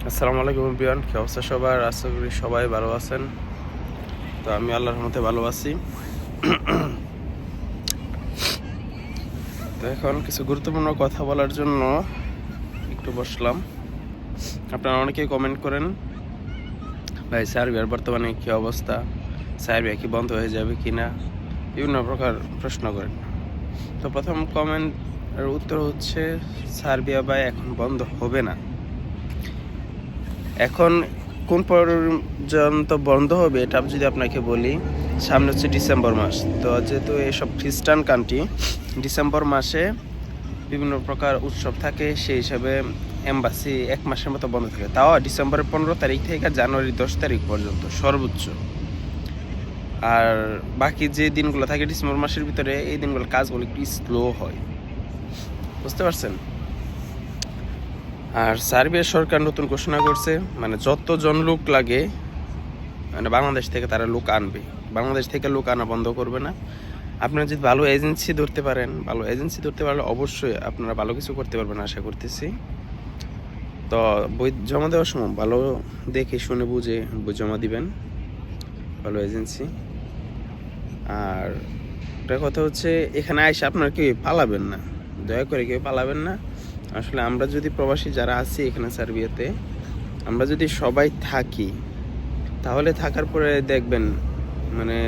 আসসালামু আলাইকুম বিয়ান, কি অবস্থা সবার? আশা করি সবাই ভালো আছেন। তো আমি আল্লাহর রহমতে ভালো আছি। তো এখন কিছু গুরুত্বপূর্ণ কথা বলার জন্য একটু বসলাম। আপনারা অনেকেই কমেন্ট করেন, ভাই সার্বিয়ার বর্তমানে কী অবস্থা, সার্বিয়া কি বন্ধ হয়ে যাবে কি না, বিভিন্ন প্রকার প্রশ্ন করেন। তো প্রথম কমেন্টের উত্তর হচ্ছে, সার্বিয়া ভাই এখন বন্ধ হবে না। এখন কোন পর্যন্ত বন্ধ হবে এটা যদি আপনাকে বলি, সামনে হচ্ছে ডিসেম্বর মাস। তো যেহেতু এসব খ্রিস্টান কান্ট্রি, ডিসেম্বর মাসে বিভিন্ন প্রকার উৎসব থাকে, সেই হিসাবে এম্বাসি 1 মাসের মতো বন্ধ থাকে। তাও ডিসেম্বরের 15 তারিখ থেকে জানুয়ারি 10 তারিখ পর্যন্ত সর্বোচ্চ। আর বাকি যে দিনগুলো থাকে ডিসেম্বর মাসের ভিতরে, এই দিনগুলো কাজগুলো একটু স্লো হয়, বুঝতে পারছেন? আর সার্বিয়া সরকার নতুন ঘোষণা করছে, মানে যতজন লোক লাগে, মানে বাংলাদেশ থেকে তারা লোক আনবে, বাংলাদেশ থেকে লোক আনা বন্ধ করবে না। আপনারা যদি ভালো এজেন্সি ধরতে পারেন, ভালো এজেন্সি ধরতে পারলে অবশ্যই আপনারা ভালো কিছু করতে পারবেন আশা করতেছি। তো বই জমা দেওয়ার সময় ভালো দেখে শুনে বুঝে বই জমা দিবেন, ভালো এজেন্সি। আর একটা কথা হচ্ছে, এখানে আইসা আপনারা কেউ পালাবেন না, দয়া করে কেউ পালাবেন না। আসলে আমরা যদি প্রবাসী যারা আছি এখানে সার্বিয়াতে, আমরা যদি সবাই থাকি, তাহলে থাকার পরে দেখবেন মানে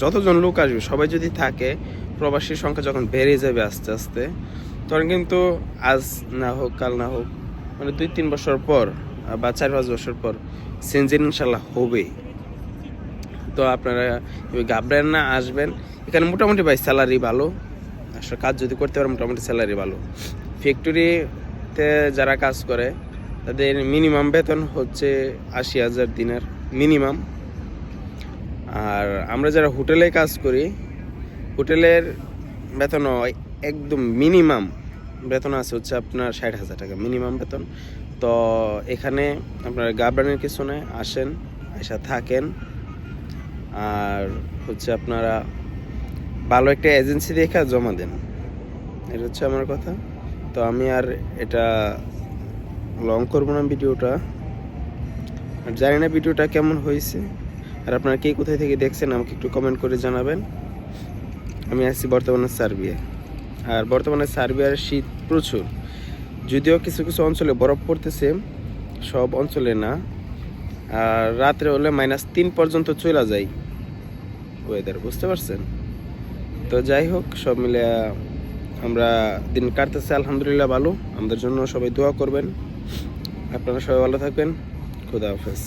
যতজন লোক আসবে সবাই যদি থাকে, প্রবাসীর সংখ্যা যখন বেড়ে যাবে আস্তে আস্তে, তখন কিন্তু আজ না হোক কাল না হোক, মানে 2-3 বছর পর বা 4-5 বছর পর চেঞ্জের ইনশাল্লাহ হবে। তো আপনারা ঘাবড়েন না, আসবেন। এখানে মোটামুটি ভাই স্যালারি ভালো, আসলে কাজ যদি করতে পারে মোটামুটি স্যালারি ভালো। ফ্যাক্টরিতে যারা কাজ করে তাদের মিনিমাম বেতন হচ্ছে 80,000 দিনার মিনিমাম। আর আমরা যারা হোটেলে কাজ করি, হোটেলের বেতন একদম মিনিমাম বেতন আছে হচ্ছে আপনার 60,000 টাকা মিনিমাম বেতন। তো এখানে আপনার ঘাবড়ানোর কিছু নেই, আসেন, এসে থাকেন। আর হচ্ছে আপনারা ভালো একটা এজেন্সি দেখে জমা দেন, এটা হচ্ছে আমার কথা। তো আমি আর এটা লং করবো না ভিডিওটা। আর জানি না ভিডিওটা কেমন হয়েছে, আর আপনারা কে কোথায় থেকে দেখছেন আমাকে একটু কমেন্ট করে জানাবেন। আমি আছি বর্তমানে সার্বিয়া, আর বর্তমানে সার্বিয়ার শীত প্রচুর, যদিও কিছু কিছু অঞ্চলে বরফ পড়তেছে, সব অঞ্চলে না। আর রাত্রে হলে -3 পর্যন্ত চলে যায় ওয়েদার, বুঝতে পারছেন? তো যাই হোক, সব মিলে আমরা দিন কাটতেছে আলহামদুলিল্লাহ ভালো। আমাদের জন্য সবাই দোয়া করবেন। আপনারা সবাই ভালো থাকবেন। খুদা হাফেজ।